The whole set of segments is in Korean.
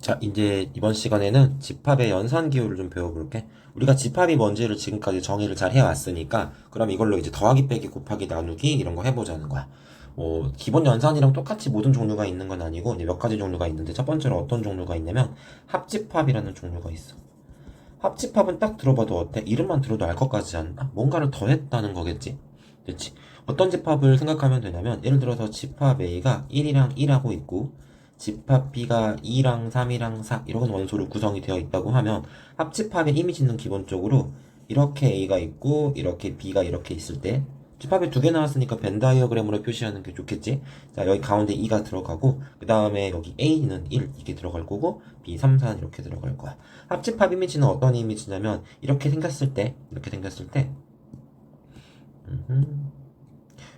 자, 이제 이번 시간에는 집합의 연산 기호를 좀 배워볼게. 우리가 집합이 뭔지를 지금까지 정의를 잘 해왔으니까, 그럼 이걸로 이제 더하기, 빼기, 곱하기, 나누기 이런 거 해보자는 거야. 기본 연산이랑 똑같이 모든 종류가 있는 건 아니고, 이제 몇 가지 종류가 있는데, 첫 번째로 어떤 종류가 있냐면, 합집합이라는 종류가 있어. 합집합은 딱 들어봐도 어때? 이름만 들어도 알 것 같지 않나? 뭔가를 더했다는 거겠지? 그치? 어떤 집합을 생각하면 되냐면, 예를 들어서 집합 A가 1이랑 1하고 있고, 집합 B가 2랑 3이랑 4, 이런 원소로 구성이 되어 있다고 하면, 합집합의 이미지는 기본적으로, 이렇게 A가 있고, 이렇게 B가 이렇게 있을 때, 집합이 두 개 나왔으니까 벤 다이어그램으로 표시하는 게 좋겠지? 자, 여기 가운데 2가 들어가고, 그 다음에 여기 A는 1, 이게 들어갈 거고, B, 3, 4는 이렇게 들어갈 거야. 합집합 이미지는 어떤 이미지냐면 이렇게 생겼을 때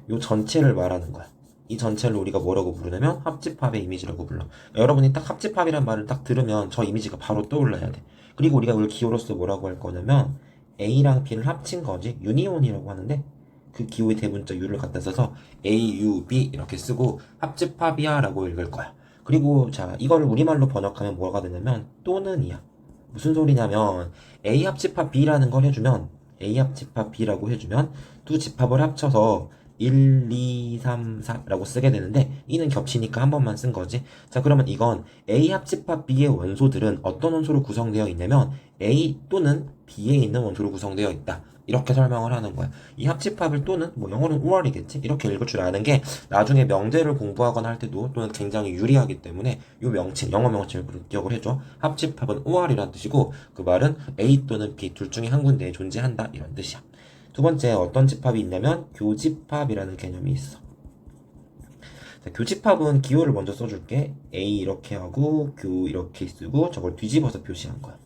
이 전체를 말하는 거야. 이 전체를 우리가 뭐라고 부르냐면 합집합의 이미지라고 불러. 여러분이 딱 합집합이란 말을 딱 들으면 저 이미지가 바로 떠올라야 돼. 그리고 우리가 이걸 기호로서 뭐라고 할 거냐면 A랑 B를 합친 거지 유니온이라고 하는데, 그 기호의 대문자 U를 갖다 써서 A, U, B 이렇게 쓰고 합집합이야 라고 읽을 거야. 그리고 자, 이걸 우리말로 번역하면 뭐가 되냐면 또는이야. 무슨 소리냐면 A 합집합 B라는 걸 해주면, A 합집합 B라고 해주면 두 집합을 합쳐서 1, 2, 3, 4라고 쓰게 되는데, 이는 겹치니까 한 번만 쓴 거지. 자, 그러면 이건 A 합집합 B의 원소들은 어떤 원소로 구성되어 있냐면 A 또는 B에 있는 원소로 구성되어 있다, 이렇게 설명을 하는 거야. 이 합집합을 또는 뭐 영어로는 or이겠지, 이렇게 읽을 줄 아는 게 나중에 명제를 공부하거나 할 때도 또는 굉장히 유리하기 때문에 이 명칭, 영어 명칭을 기억을 해줘. 합집합은 or이란 뜻이고, 그 말은 A 또는 B 둘 중에 한 군데에 존재한다, 이런 뜻이야. 두 번째, 어떤 집합이 있냐면 교집합이라는 개념이 있어. 자, 교집합은 기호를 먼저 써줄게. A 이렇게 하고 교 이렇게 쓰고 저걸 뒤집어서 표시한 거야.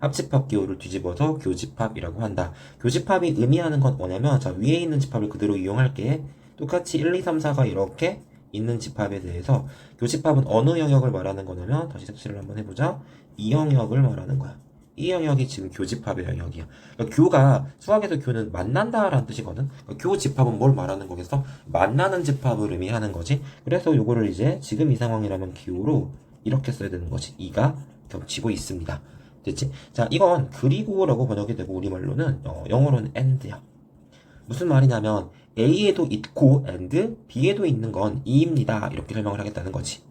합집합 기호를 뒤집어서 교집합이라고 한다. 교집합이 의미하는 건 뭐냐면, 자, 위에 있는 집합을 그대로 이용할게. 똑같이 1, 2, 3, 4가 이렇게 있는 집합에 대해서 교집합은 어느 영역을 말하는 거냐면, 다시 색칠을 한번 해보자. 이 영역을 말하는 거야. 이 영역이 지금 교집합의 영역이야. 그러니까 교가, 수학에서 교는 만난다라는 뜻이거든. 그러니까 교집합은 뭘 말하는 거겠어? 만나는 집합을 의미하는 거지. 그래서 요거를 이제 지금 이 상황이라면 기호로 이렇게 써야 되는 거지. 이가 겹치고 있습니다. 됐지? 자, 이건 그리고라고 번역이 되고 우리말로는 영어로는 and야. 무슨 말이냐면 A에도 있고 and B에도 있는 건 이입니다, 이렇게 설명을 하겠다는 거지.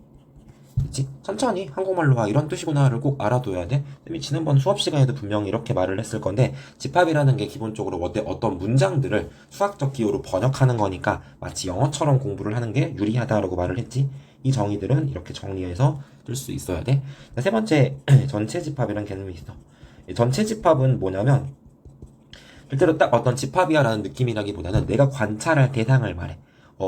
그치? 천천히 한국말로 이런 뜻이구나를 꼭 알아둬야 돼. 지난번 수업 시간에도 분명히 이렇게 말을 했을 건데, 집합이라는 게 기본적으로 어떤 문장들을 수학적 기호로 번역하는 거니까 마치 영어처럼 공부를 하는 게 유리하다라고 말을 했지. 이 정의들은 이렇게 정리해서 쓸 수 있어야 돼. 세 번째, 전체 집합이라는 개념이 있어. 전체 집합은 뭐냐면 실제로 딱 어떤 집합이야라는 느낌이라기보다는 내가 관찰할 대상을 말해.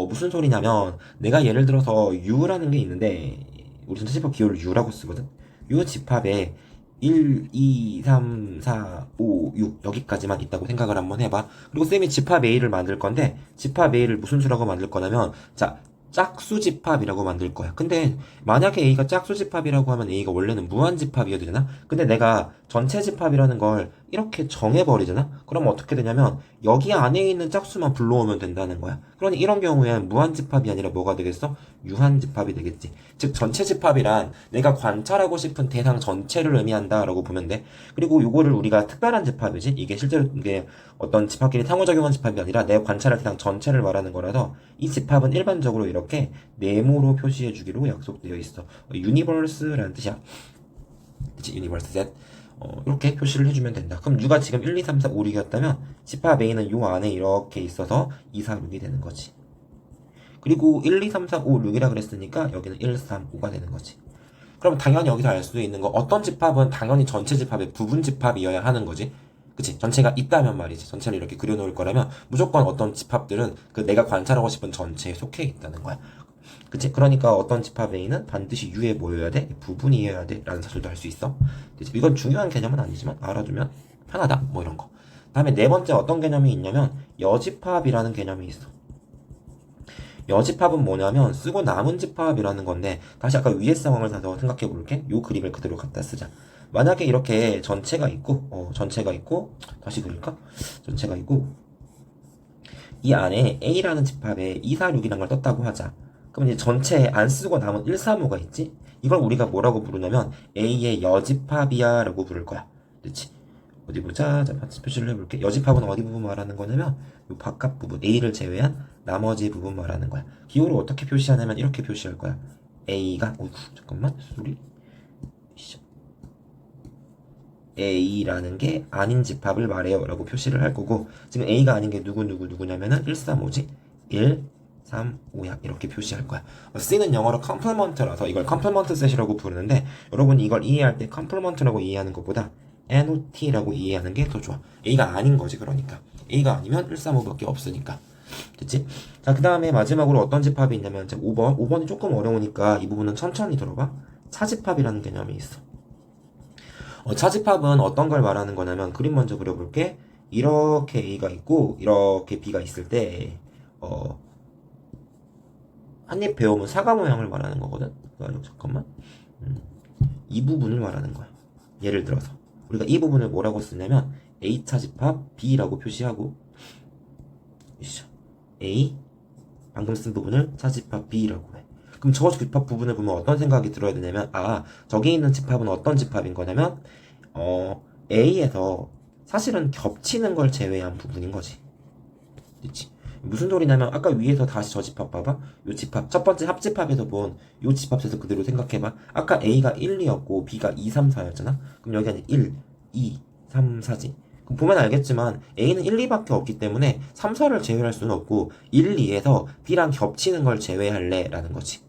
무슨 소리냐면, 내가 예를 들어서 U라는 게 있는데, 우리 전체 집합 기호를 U라고 쓰거든. 이 집합에 1, 2, 3, 4, 5, 6 여기까지만 있다고 생각을 한번 해봐. 그리고 쌤이 집합 A를 만들 건데, 집합 A를 무슨 수라고 만들 거냐면, 자, 짝수집합이라고 만들 거야. 근데 만약에 A가 짝수집합이라고 하면 A가 원래는 무한집합이어야 되잖아. 근데 내가 전체집합이라는 걸 이렇게 정해버리잖아. 그럼 어떻게 되냐면 여기 안에 있는 짝수만 불러오면 된다는 거야. 그러니 이런 경우엔 무한집합이 아니라 뭐가 되겠어? 유한집합이 되겠지. 즉 전체집합이란 내가 관찰하고 싶은 대상 전체를 의미한다라고 보면 돼. 그리고 요거를 우리가 특별한 집합이지, 이게 실제로 이게 어떤 집합끼리 상호작용한 집합이 아니라 내 관찰할 대상 전체를 말하는 거라서, 이 집합은 일반적으로 이렇게 네모로 표시해 주기로 약속되어 있어. 유니버스라는 뜻이야. 그치, 유니버스 셋. 이렇게 표시를 해주면 된다. 그럼 U가 지금 1, 2, 3, 4, 5, 6이었다면 집합 A는 요 안에 이렇게 있어서 2, 4, 6이 되는 거지. 그리고 1, 2, 3, 4, 5, 6이라 그랬으니까 여기는 1, 3, 5가 되는 거지. 그럼 당연히 여기서 알 수 있는 거, 어떤 집합은 당연히 전체 집합의 부분 집합이어야 하는 거지. 그치? 전체가 있다면 말이지. 전체를 이렇게 그려놓을 거라면 무조건 어떤 집합들은 그 내가 관찰하고 싶은 전체에 속해 있다는 거야. 그치? 그러니까 어떤 집합 A는 반드시 U에 뭐여야 돼? 부분이어야 돼, 라는 사실도 알 수 있어. 그치? 이건 중요한 개념은 아니지만 알아두면 편하다, 뭐 이런 거. 다음에 네 번째 어떤 개념이 있냐면 여집합이라는 개념이 있어. 여집합은 뭐냐면 쓰고 남은 집합이라는 건데, 다시 아까 위의 상황을 사서 생각해 볼게. 요 그림을 그대로 갖다 쓰자. 만약에 이렇게 전체가 있고, 다시 그릴까? 전체가 있고, 이 안에 A라는 집합에 2, 4, 6이라는 걸 떴다고 하자. 그럼 이제 전체에 안 쓰고 남은 1, 3, 5가 있지? 이걸 우리가 뭐라고 부르냐면 A의 여집합이야 라고 부를 거야. 그치? 어디 보자. 자, 표시를 해볼게. 여집합은 어디 부분 말하는 거냐면 이 바깥 부분 A를 제외한 나머지 부분 말하는 거야. 기호를 어떻게 표시하냐면 이렇게 표시할 거야. A가 잠깐만 소리 A라는 게 아닌 집합을 말해요 라고 표시를 할 거고, 지금 A가 아닌 게 누구냐면은 1, 3, 5지 1, 3, 5야 이렇게 표시할 거야. C는 영어로 컴플먼트라서 이걸 컴플먼트 셋이라고 부르는데, 여러분이 이걸 이해할 때 컴플먼트라고 이해하는 것보다 NOT라고 이해하는 게 더 좋아. A가 아닌 거지. 그러니까 A가 아니면 1, 3, 5밖에 없으니까. 됐지? 자, 그 다음에 마지막으로 어떤 집합이 있냐면 5번이 조금 어려우니까 이 부분은 천천히 들어봐. 차집합이라는 개념이 있어. 차집합은 어떤 걸 말하는 거냐면, 그림 먼저 그려볼게. 이렇게 A가 있고 이렇게 B가 있을 때 한입 배우면 사과 모양을 말하는 거거든. 잠깐만. 이 부분을 말하는 거야. 예를 들어서 우리가 이 부분을 뭐라고 쓰냐면 A 차집합 B라고 표시하고, A 방금 쓴 부분을 차집합 B라고 해. 그럼 저 집합 부분을 보면 어떤 생각이 들어야 되냐면, 저기 있는 집합은 어떤 집합인 거냐면 A에서 사실은 겹치는 걸 제외한 부분인 거지. 그치? 무슨 소리냐면, 아까 위에서 다시 저 집합 봐봐. 요 집합 첫 번째 합집합에서 본 요 집합에서 그대로 생각해봐. 아까 A가 1, 2였고 B가 2, 3, 4였잖아. 그럼 여기는 1, 2, 3, 4지. 그럼 보면 알겠지만 A는 1, 2밖에 없기 때문에 3, 4를 제외할 수는 없고 1, 2에서 B랑 겹치는 걸 제외할래 라는 거지.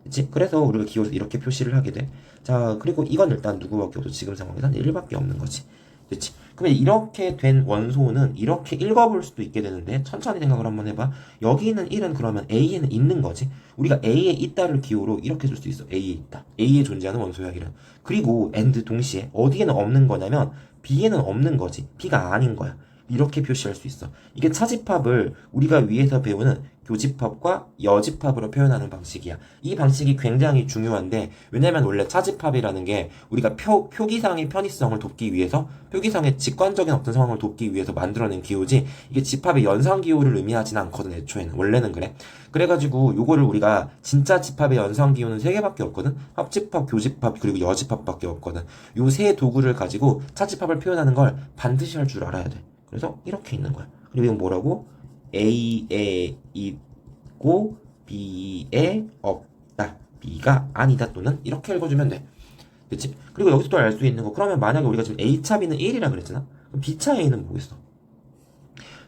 그치? 그래서 우리가 기호에서 이렇게 표시를 하게 돼. 자, 그리고 이건 일단 누구밖에 없어. 지금 상황에서는 1밖에 없는 거지. 그치? 그러면 이렇게 된 원소는 이렇게 읽어볼 수도 있게 되는데, 천천히 생각을 한번 해봐. 여기 있는 1은 그러면 A에는 있는 거지. 우리가 A에 있다를 기호로 이렇게 쓸 수 있어. A에 있다. A에 존재하는 원소야 1은. 그리고 and 동시에 어디에는 없는 거냐면 B에는 없는 거지. B가 아닌 거야. 이렇게 표시할 수 있어. 이게 차집합을 우리가 위에서 배우는 교집합과 여집합으로 표현하는 방식이야. 이 방식이 굉장히 중요한데, 왜냐면 원래 차집합이라는 게 우리가 표기상의 편의성을 돕기 위해서, 표기상의 직관적인 어떤 상황을 돕기 위해서 만들어낸 기호지, 이게 집합의 연상 기호를 의미하지는 않거든. 애초에는 원래는 그래. 그래가지고 요거를 우리가 진짜 집합의 연상 기호는 3개밖에 없거든. 합집합, 교집합, 그리고 여집합밖에 없거든. 요 세 도구를 가지고 차집합을 표현하는 걸 반드시 할 줄 알아야 돼. 그래서 이렇게 있는 거야. 그리고 이건 뭐라고? A에 있고 B에 없다. B가 아니다 또는 이렇게 읽어주면 돼. 그치? 그리고 여기서 또 알 수 있는 거, 그러면 만약에 우리가 지금 A차 B는 1이라 그랬잖아? 그럼 B차 A는 뭐겠어?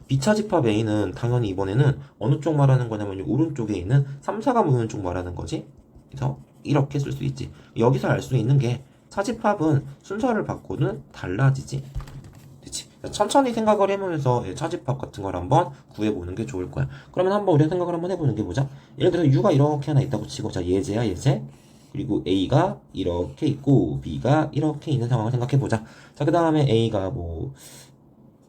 B차 집합 A는 당연히 이번에는 어느 쪽 말하는 거냐면 오른쪽에 있는 3, 4가 모이는 쪽 말하는 거지. 그래서 이렇게 쓸 수 있지. 여기서 알 수 있는 게 차집합은 순서를 바꿔도 달라지지. 그치? 천천히 생각을 해보면서 차집합 같은 걸 한번 구해보는 게 좋을 거야. 그러면 한번 우리가 생각을 한번 해보는 게 보자. 예를 들어 U가 이렇게 하나 있다고 치고, 자, 예제야 예제. 그리고 A가 이렇게 있고 B가 이렇게 있는 상황을 생각해보자. 자, 그 다음에 A가 뭐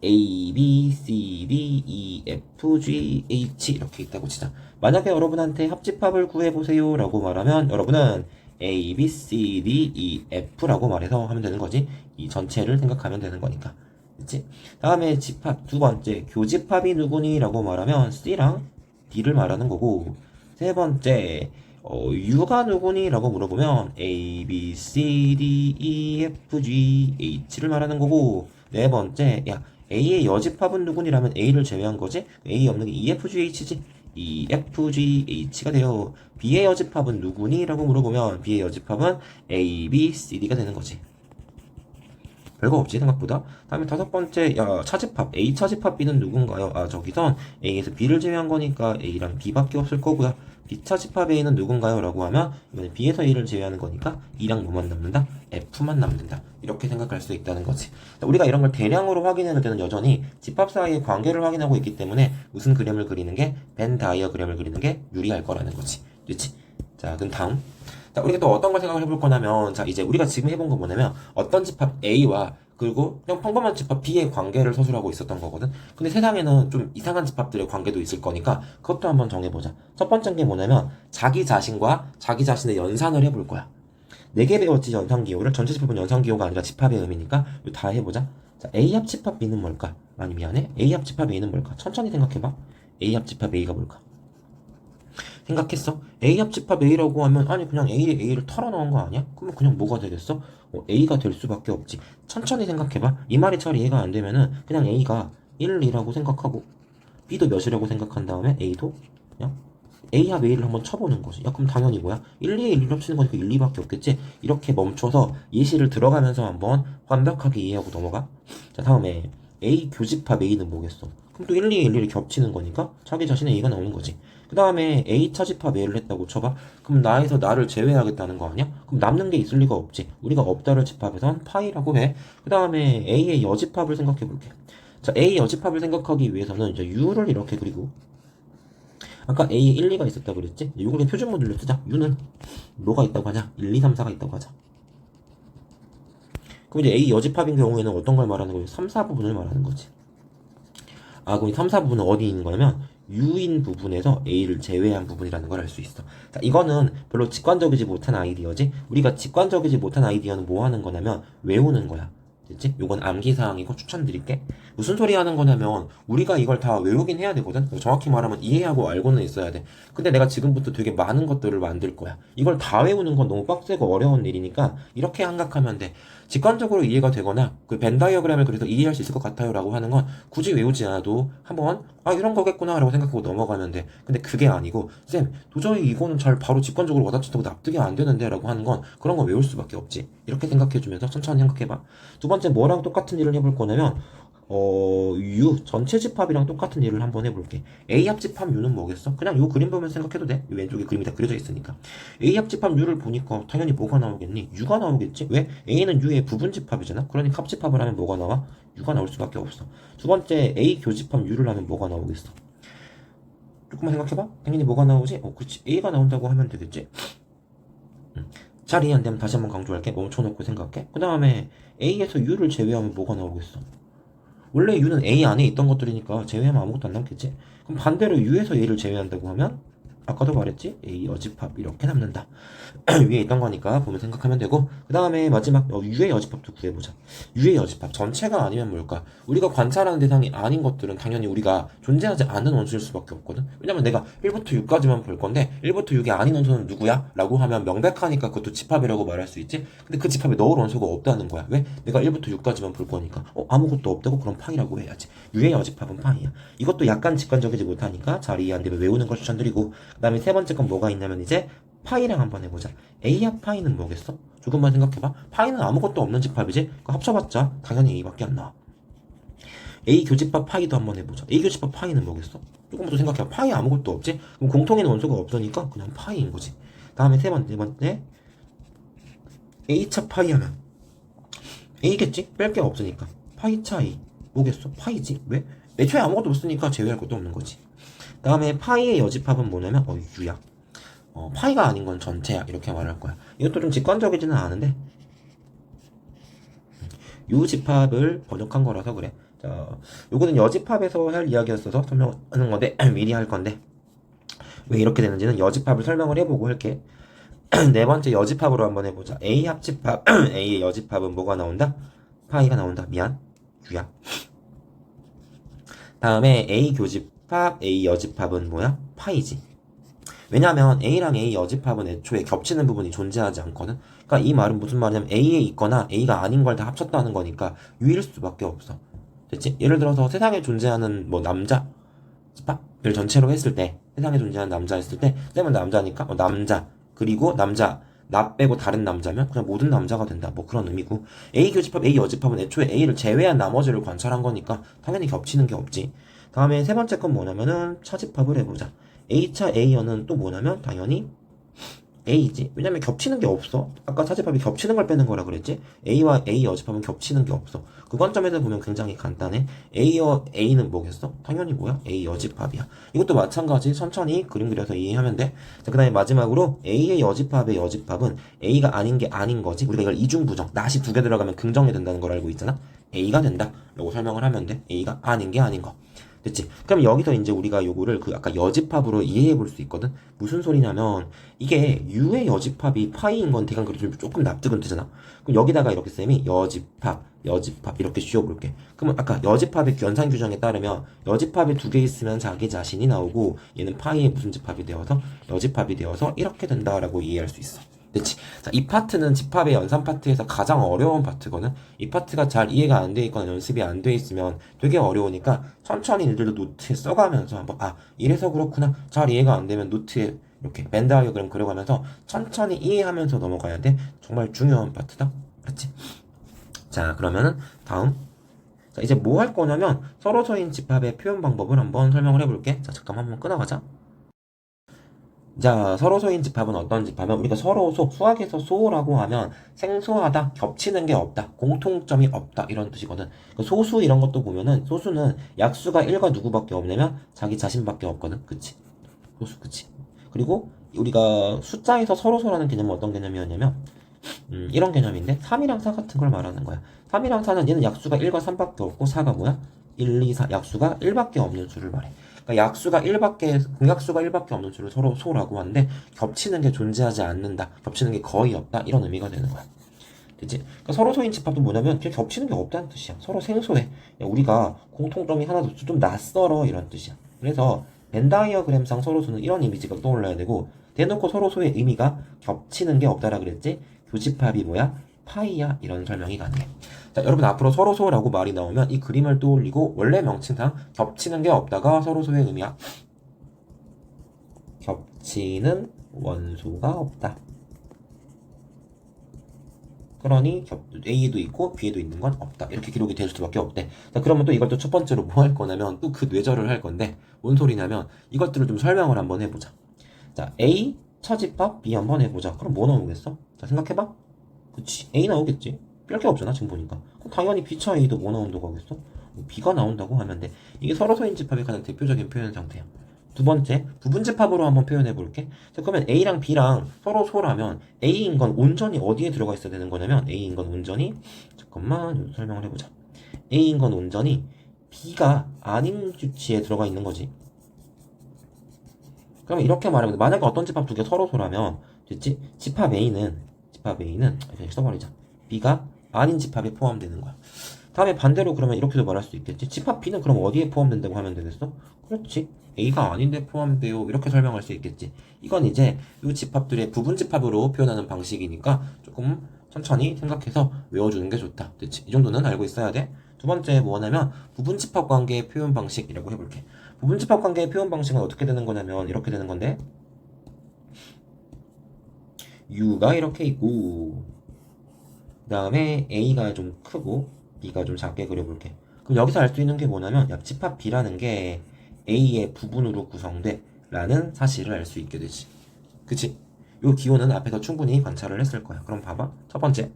A, B, C, D, E, F, G, H 이렇게 있다고 치자. 만약에 여러분한테 합집합을 구해보세요 라고 말하면 여러분은 A, B, C, D, E, F라고 말해서 하면 되는 거지. 이 전체를 생각하면 되는 거니까. 그치? 다음에 집합, 두 번째, 교집합이 누구니? 라고 말하면 C랑 D를 말하는 거고, 세 번째, U가 누구니? 라고 물어보면 A, B, C, D, E, F, G, H를 말하는 거고, 네 번째, 야, A의 여집합은 누구니라면 A를 제외한 거지? A 없는 게 EFGH지? EFGH가 돼요. B의 여집합은 누구니? 라고 물어보면 B의 여집합은 A, B, C, D가 되는 거지. 별거 없지 생각보다. 다음에 다섯 번째, 차집합 A 차집합 B는 누군가요? 저기선 A에서 B를 제외한 거니까 A랑 B밖에 없을 거고요. B 차집합 A는 누군가요? 라고 하면 이번에 B에서 A를 제외하는 거니까 E랑 뭐만 남는다? F만 남는다. 이렇게 생각할 수 있다는 거지. 우리가 이런 걸 대량으로 확인해낼 때는 여전히 집합 사이의 관계를 확인하고 있기 때문에 무슨 그림을 그리는 게, 벤 다이어그램을 그리는 게 유리할 거라는 거지. 그렇지? 자, 그럼 다음. 자, 우리가 또 어떤 걸 생각을 해볼 거냐면, 자, 이제 우리가 지금 해본 거 뭐냐면, 어떤 집합 A와 그리고 그냥 평범한 집합 B의 관계를 서술하고 있었던 거거든. 근데 세상에는 좀 이상한 집합들의 관계도 있을 거니까 그것도 한번 정해보자. 첫 번째 게 뭐냐면, 자기 자신과 자기 자신의 연산을 해볼 거야. 4개 배웠지, 연산기호를. 전체 집합은 연산기호가 아니라 집합의 의미니까 이거 다 해보자. 자, A 합집합 B는 뭘까? 아니, 미안해. A 합집합 A는 뭘까? 천천히 생각해봐. A 합집합 A가 뭘까? 생각했어? A 합집합 A라고 하면 아니 그냥 A를 털어넣은 거 아니야? 그러면 그냥 뭐가 되겠어? A가 될 수밖에 없지. 천천히 생각해봐. 이 말이 잘 이해가 안 되면은 그냥 A가 1, 2라고 생각하고 B도 몇이라고 생각한 다음에 A도 그냥 A 합 A를 한번 쳐보는 거지. 야 그럼 당연히 뭐야? 1, 2에 1을 합치는 거니까 1, 2밖에 없겠지? 이렇게 멈춰서 예시를 들어가면서 한번 완벽하게 이해하고 넘어가. 자 다음에 A 교집합 A는 뭐겠어? 그럼 또 1, 2에 1, 2를 겹치는 거니까 자기 자신의 A가 나오는 거지. 그 다음에 A 차집합 A를 했다고 쳐봐. 그럼 나에서 나를 제외하겠다는 거 아니야? 그럼 남는 게 있을 리가 없지. 우리가 없다를 집합해선 파이라고 해. 그 다음에 A의 여집합을 생각해 볼게. 자, A 여집합을 생각하기 위해서는 이제 U를 이렇게 그리고 아까 A에 1, 2가 있었다고 그랬지? 이거 그냥 표준 모듈로 쓰자. U는 뭐가 있다고 하냐? 1, 2, 3, 4가 있다고 하자. 그럼 이제 A 여집합인 경우에는 어떤 걸 말하는 거예요? 3, 4 부분을 말하는 거지. 아, 그럼 3, 4 부분은 어디 있는 거냐면 U인 부분에서 A를 제외한 부분이라는 걸 알 수 있어. 자, 이거는 별로 직관적이지 못한 아이디어지? 우리가 직관적이지 못한 아이디어는 뭐 하는 거냐면 외우는 거야. 됐지? 요건 암기사항이고 추천드릴게. 무슨 소리 하는 거냐면 우리가 이걸 다 외우긴 해야 되거든. 정확히 말하면 이해하고 알고는 있어야 돼. 근데 내가 지금부터 되게 많은 것들을 만들 거야. 이걸 다 외우는 건 너무 빡세고 어려운 일이니까 이렇게 생각하면 돼. 직관적으로 이해가 되거나 그 벤 다이어그램을 그래서 이해할 수 있을 것 같아요 라고 하는 건 굳이 외우지 않아도 한번 아 이런 거겠구나 라고 생각하고 넘어가면 돼. 근데 그게 아니고 쌤 도저히 이거는 잘 바로 직관적으로 와닿지도 납득이 안 되는데 라고 하는 건 그런 거 외울 수밖에 없지. 이렇게 생각해주면서 천천히 생각해봐. 두 번째 뭐랑 똑같은 일을 해볼 거냐면 U 전체 집합이랑 똑같은 일을 한번 해볼게. A 합집합 U는 뭐겠어? 그냥 요 그림 보면 생각해도 돼. 왼쪽에 그림이 다 그려져 있으니까. A 합집합 U를 보니까 당연히 뭐가 나오겠니? U가 나오겠지? 왜? A는 U의 부분 집합이잖아. 그러니까 합집합을 하면 뭐가 나와? U가 나올 수밖에 없어. 두 번째 A 교집합 U를 하면 뭐가 나오겠어? 조금만 생각해봐. 당연히 뭐가 나오지? 그렇지. A가 나온다고 하면 되겠지? 잘 이해 안 되면 다시 한번 강조할게. 멈춰놓고 생각해. 그 다음에 A에서 U를 제외하면 뭐가 나오겠어? 원래 U는 A 안에 있던 것들이니까 제외하면 아무것도 안 남겠지? 그럼 반대로 U에서 A를 제외한다고 하면 아까도 말했지? A 여집합 이렇게 남는다. 위에 있던 거니까 보면 생각하면 되고 그 다음에 마지막 U의 여집합도 구해보자. U의 여집합 전체가 아니면 뭘까? 우리가 관찰하는 대상이 아닌 것들은 당연히 우리가 존재하지 않는 원소일 수밖에 없거든. 왜냐면 내가 1부터 6까지만 볼 건데 1부터 6이 아닌 원소는 누구야? 라고 하면 명백하니까 그것도 집합이라고 말할 수 있지. 근데 그 집합에 넣을 원소가 없다는 거야. 왜? 내가 1부터 6까지만 볼 거니까 아무것도 없다고 그럼 파이라고 해야지. U의 여집합은 파이야. 이것도 약간 직관적이지 못하니까 잘 이해 안 되면 외우는 걸 추천드리고 그 다음에 세 번째 건 뭐가 있냐면 이제 파이랑 한번 해보자. A합 파이는 뭐겠어? 조금만 생각해봐. 파이는 아무것도 없는 집합이지? 합쳐봤자 당연히 A밖에 안 나와. A 교집합 파이도 한번 해보자. A 교집합 파이는 뭐겠어? 조금 더 생각해봐. 파이 아무것도 없지? 그럼 공통인 원소가 없으니까 그냥 파이인 거지. 다음에 네 번째 A차 파이 하면 A겠지? 뺄 게 없으니까 파이차 A 뭐겠어? 파이지? 왜? 애초에 아무것도 없으니까 제외할 것도 없는 거지. 다음에 파이의 여집합은 뭐냐면 U야. 파이가 아닌 건 전체야 이렇게 말할 거야. 이것도 좀 직관적이지는 않은데 U 집합을 번역한 거라서 그래. 자, 요거는 여집합에서 할 이야기였어서 설명하는 건데 미리 할 건데 왜 이렇게 되는지는 여집합을 설명을 해보고 할게. 네 번째 여집합으로 한번 해보자. A 합집합 A의 여집합은 뭐가 나온다? 파이가 나온다. 미안 U야. 다음에 A 교집합 A 여집합은 뭐야? 파이지. 왜냐면 A랑 A 여집합은 애초에 겹치는 부분이 존재하지 않거든. 그러니까 이 말은 무슨 말이냐면 A에 있거나 A가 아닌 걸 다 합쳤다는 거니까 U일 수밖에 없어. 됐지? 예를 들어서 세상에 존재하는 뭐 남자 집합을 전체로 했을 때 세상에 존재하는 남자 했을 때 쌤은 남자니까 남자 그리고 남자 나 빼고 다른 남자면 그냥 모든 남자가 된다. 뭐 그런 의미고 A 교집합 A 여집합은 애초에 A를 제외한 나머지를 관찰한 거니까 당연히 겹치는 게 없지. 다음에 세 번째 건 뭐냐면은 차집합을 해보자. A차 A연은 또 뭐냐면 당연히 A지. 왜냐면 겹치는 게 없어. 아까 차집합이 겹치는 걸 빼는 거라 그랬지. A와 A 여집합은 겹치는 게 없어. 그 관점에서 보면 굉장히 간단해. A는 뭐겠어? 당연히 뭐야? A 여집합이야. 이것도 마찬가지 천천히 그림 그려서 이해하면 돼. 자, 그 다음에 마지막으로 A의 여집합의 여집합은 A가 아닌 게 아닌 거지. 우리가 이걸 이중부정 낫이 두 개 들어가면 긍정이 된다는 걸 알고 있잖아. A가 된다 라고 설명을 하면 돼. A가 아닌 게 아닌 거. 됐지? 그럼 여기서 이제 우리가 요거를 그 아까 여집합으로 이해해 볼 수 있거든? 무슨 소리냐면, 이게 U의 여집합이 파이인 건 대강 그래도 조금 납득은 되잖아? 그럼 여기다가 이렇게 쌤이 여집합 이렇게 씌워볼게. 그러면 아까 여집합의 연산 규정에 따르면 여집합이 두 개 있으면 자기 자신이 나오고 얘는 파이의 무슨 집합이 되어서 여집합이 되어서 이렇게 된다라고 이해할 수 있어. 됐지? 자, 이 파트는 집합의 연산 파트에서 가장 어려운 파트거든? 이 파트가 잘 이해가 안 돼 있거나 연습이 안 돼 있으면 되게 어려우니까 천천히 니들도 노트에 써가면서 한번, 아, 이래서 그렇구나. 잘 이해가 안 되면 노트에 이렇게 벤 다이어그램 그려가면서 천천히 이해하면서 넘어가야 돼. 정말 중요한 파트다. 그렇지? 자, 그러면은 다음. 자, 이제 뭐 할 거냐면 서로서인 집합의 표현 방법을 한번 설명을 해볼게. 자, 잠깐만 한번 끊어가자. 자, 서로소인 집합은 어떤 집합은 우리가 서로소, 수학에서 소라고 하면 생소하다, 겹치는 게 없다, 공통점이 없다 이런 뜻이거든. 소수 이런 것도 보면은 소수는 약수가 1과 누구밖에 없냐면 자기 자신밖에 없거든. 그치? 소수, 그치? 그리고 우리가 숫자에서 서로소라는 개념은 어떤 개념이었냐면 이런 개념인데 3이랑 4 같은 걸 말하는 거야. 3이랑 4는 얘는 약수가 1과 3밖에 없고 4가 뭐야? 1, 2, 4 약수가 1밖에 없는 수를 말해. 그러니까 약수가 1밖에 공약수가 1밖에 없는 수를 서로 소라고 하는데 겹치는 게 존재하지 않는다. 겹치는 게 거의 없다. 이런 의미가 되는 거야. 됐지? 그러니까 서로 소인 집합도 뭐냐면 그냥 겹치는 게 없다는 뜻이야. 서로 생소해. 우리가 공통점이 하나도 없어. 좀 낯설어 이런 뜻이야. 그래서 벤 다이어그램상 서로소는 이런 이미지가 떠올라야 되고 대놓고 서로소의 의미가 겹치는 게 없다라 그랬지? 교집합이 뭐야? 파이야 이런 설명이 가능해. 자, 여러분 앞으로 서로소라고 말이 나오면 이 그림을 떠올리고 원래 명칭상 겹치는 게 없다가 서로소의 의미야. 겹치는 원소가 없다. 그러니 A에도 있고 B에도 있는 건 없다. 이렇게 기록이 될 수밖에 없대. 자, 그러면 또 이걸 또 첫 번째로 뭐 할 거냐면 또 그 뇌절을 할 건데 뭔 소리냐면 이것들을 좀 설명을 한번 해보자. 자, A 차집합 B 한번 해보자. 그럼 뭐 나오겠어? 자, 생각해봐. 그치, A 나오겠지. 뺄 게 없잖아 지금 보니까. 그럼 당연히 B차 A도 뭐 나온다고 하겠어? B가 나온다고 하면 돼. 이게 서로서인 집합의 가장 대표적인 표현 상태야. 두 번째, 부분집합으로 한번 표현해 볼게. 자, 그러면 A랑 B랑 서로 소라면 A인 건 온전히 어디에 들어가 있어야 되는 거냐면 A인 건 온전히, 잠깐만 설명을 해보자. A인 건 온전히 B가 아닌 위치에 들어가 있는 거지. 그러면 이렇게 말하면 만약에 어떤 집합 두 개 서로 소라면 됐지? 집합 A는 그냥 써버리자. B가 아닌 집합에 포함되는 거야. 다음에 반대로 그러면 이렇게도 말할 수 있겠지. 집합 B는 그럼 어디에 포함된다고 하면 되겠어? 그렇지. A가 아닌데 포함돼요. 이렇게 설명할 수 있겠지. 이건 이제 이 집합들의 부분 집합으로 표현하는 방식이니까 조금 천천히 생각해서 외워주는 게 좋다. 됐지? 이 정도는 알고 있어야 돼. 두 번째 뭐냐면 부분 집합 관계의 표현 방식이라고 해볼게. 부분 집합 관계의 표현 방식은 어떻게 되는 거냐면 이렇게 되는 건데 U가 이렇게 있고 그 다음에 A가 좀 크고 B가 좀 작게 그려볼게. 그럼 여기서 알 수 있는 게 뭐냐면 집합 B라는 게 A의 부분으로 구성돼 라는 사실을 알 수 있게 되지. 그치? 요 기호는 앞에서 충분히 관찰을 했을 거야. 그럼 봐봐. 첫 번째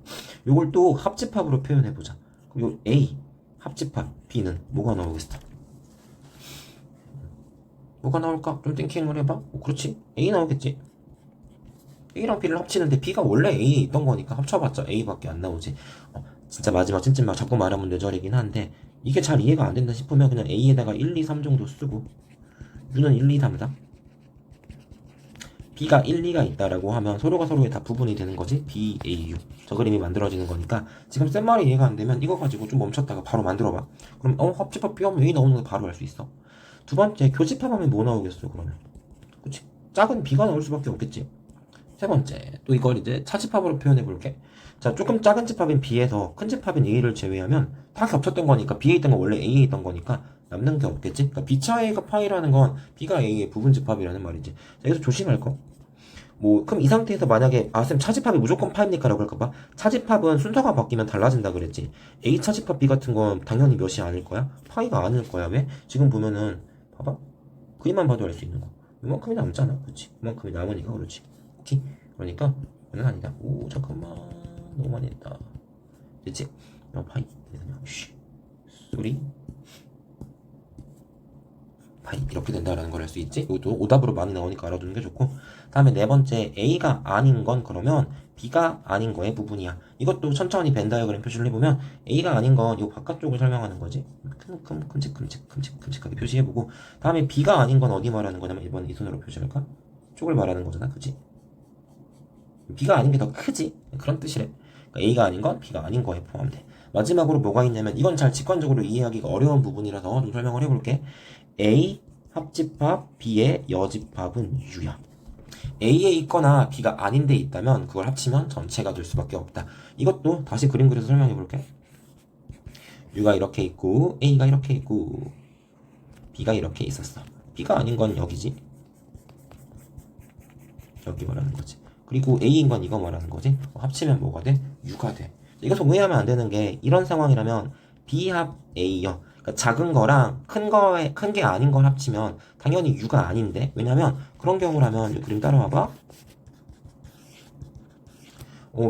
요걸 또 합집합으로 표현해보자. 그럼 요 A 합집합 B는 뭐가 나오겠어? 뭐가 나올까? 좀 띵킹을 해봐. 그렇지. A 나오겠지. A랑 B를 합치는데 B가 원래 A에 있던 거니까 합쳐봤자 A밖에 안 나오지. 진짜 마지막 찐찐막 자꾸 말하면 뇌절이긴 한데 이게 잘 이해가 안 된다 싶으면 그냥 A에다가 1, 2, 3 정도 쓰고 U는 1, 2, 3이다. B가 1, 2가 있다라고 하면 서로가 서로의 다 부분이 되는 거지. B, A, U. 저 그림이 만들어지는 거니까 지금 쌤 말이 이해가 안 되면 이거 가지고 좀 멈췄다가 바로 만들어봐. 그럼 합집합 B 하면 A 나오는 거 바로 알 수 있어. 두 번째 교집합하면 뭐 나오겠어 그러면? 그치? 작은 B가 나올 수밖에 없겠지. 세 번째, 또 이걸 이제 차집합으로 표현해 볼게. 자, 조금 작은 집합인 B에서 큰 집합인 A를 제외하면 다 겹쳤던 거니까 B에 있던 건 원래 A에 있던 거니까 남는 게 없겠지? 그러니까 B차 A가 파이라는 건 B가 A의 부분 집합이라는 말이지. 자, 여기서 조심할 거. 그럼 이 상태에서 만약에, 쌤, 차집합이 무조건 파입니까? 라고 할까봐? 차집합은 순서가 바뀌면 달라진다 그랬지. A 차집합 B 같은 건 당연히 몇이 아닐 거야? 파이가 아닐 거야. 왜? 지금 보면은, 봐봐. 그림만 봐도 알 수 있는 거. 이만큼이 남잖아. 그치? 이만큼이 남으니까 그렇지. 오케이? 그러니까, 이건 아니다. 오, 잠깐만. 너무 많이 했다. 됐지? 파이. 쓰리. 파이 이렇게 된다라는 걸 알 수 있지. 이것도 오답으로 많이 나오니까 알아두는 게 좋고. 다음에 네 번째 A가 아닌 건 그러면 B가 아닌 거의 부분이야. 이것도 천천히 벤 다이어그램 표시를 해보면 A가 아닌 건 이 바깥쪽을 설명하는 거지. 큼직하게 표시해보고 다음에 B가 아닌 건 어디 말하는 거냐면 이번에 이 손으로 표시할까? 쪽을 말하는 거잖아, 그치? B가 아닌 게 더 크지? 그런 뜻이래. 그러니까 A가 아닌 건 B가 아닌 거에 포함돼. 마지막으로 뭐가 있냐면 이건 잘 직관적으로 이해하기가 어려운 부분이라서 좀 설명을 해볼게. A 합집합 B의 여집합은 U야. A에 있거나 B가 아닌 데 있다면 그걸 합치면 전체가 될 수밖에 없다. 이것도 다시 그림 그려서 설명해 볼게. U가 이렇게 있고 A가 이렇게 있고 B가 이렇게 있었어. B가 아닌 건 여기지. 여기 말하는 거지. 그리고 A인 건 이거 말하는 거지. 합치면 뭐가 돼? U가 돼. 이것도 오해하면 안 되는 게 이런 상황이라면 B 합 A요. 그러니까 작은 거랑 큰 게 아닌 걸 합치면 당연히 U가 아닌데, 왜냐면 그런 경우라면 이 그림 따라와봐.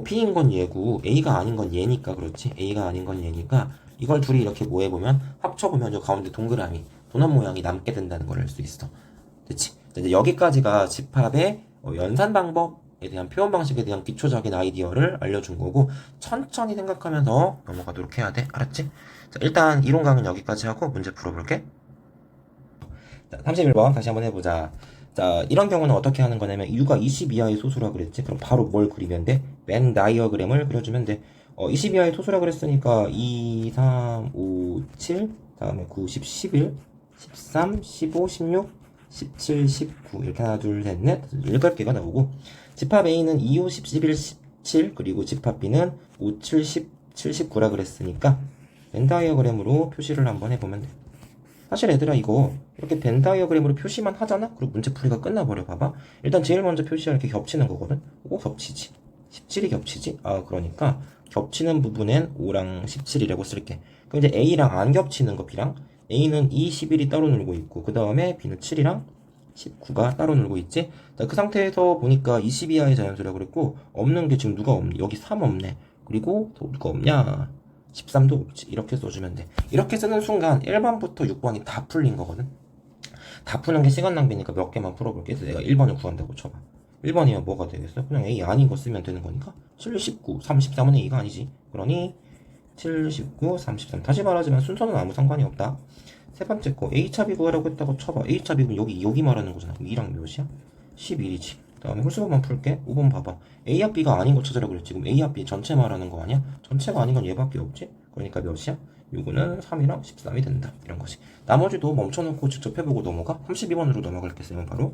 P인 건 얘고 A가 아닌 건 얘니까 그렇지. A가 아닌 건 얘니까 이걸 둘이 이렇게 모여보면 합쳐보면 저 가운데 동그라미 도넛 모양이 남게 된다는 걸 알 수 있어. 됐지? 이제 여기까지가 집합의 연산 방법에 대한 표현 방식에 대한 기초적인 아이디어를 알려준 거고, 천천히 생각하면서 넘어가도록 해야 돼. 알았지? 자, 일단 이론 강은 여기까지 하고 문제 풀어볼게. 자, 31번 다시 한번 해보자. 자, 이런 경우는 어떻게 하는 거냐면 U가 20 이하의 소수라 그랬지. 그럼 바로 뭘 그리면 돼? 벤 다이어그램을 그려주면 돼. 20 이하의 소수라 그랬으니까 2, 3, 5, 7, 다음에 9, 10, 11, 13, 15, 16, 17, 19 이렇게 하나, 둘, 셋, 넷 7개가 나오고, 집합 A는 2, 5, 10, 11, 17 그리고 집합 B는 5, 7, 10, 79라 그랬으니까 벤 다이어그램으로 표시를 한번 해보면 돼. 사실 얘들아 이거 이렇게 벤 다이어그램으로 표시만 하잖아? 그리고 문제풀이가 끝나버려. 봐봐. 일단 제일 먼저 표시할 게 겹치는 거거든. 오, 겹치지. 17이 겹치지? 그러니까 겹치는 부분엔 5랑 17이라고 쓸게. 그럼 이제 A랑 안 겹치는 거 B랑, A는 2, 11이 따로 놀고 있고 그 다음에 B는 7이랑 19가 따로 놀고 있지. 자, 그 상태에서 보니까 20 이하의 자연수라고 그랬고 없는 게 지금 누가 없니? 여기 3 없네. 그리고 또 누가 없냐? 13도 없지. 이렇게 써주면 돼. 이렇게 쓰는 순간 1번부터 6번이 다 풀린 거거든. 다 푸는 게 시간 낭비니까 몇 개만 풀어볼게. 그래서 내가 1번을 구한다고 쳐봐. 1번이면 뭐가 되겠어? 그냥 A 아닌 거 쓰면 되는 거니까 7, 19, 33은 A가 아니지. 그러니 7, 19, 33. 다시 말하지만 순서는 아무 상관이 없다. 세 번째 거 A차 B 구하라고 했다고 쳐봐. A차 B는 여기 말하는 거잖아. 2랑 몇이야? 11이지. 그 다음에 홀수법만 풀게. 5번 봐봐. A 합 B가 아닌 거 찾으라고 그랬지. 지금 A 합 B 전체 말하는 거 아니야? 전체가 아닌 건 얘밖에 없지? 그러니까 몇이야? 요거는 3이랑 13이 된다. 이런 거지. 나머지도 멈춰놓고 직접 해보고 넘어가. 32번으로 넘어갈게. 쌤은 바로.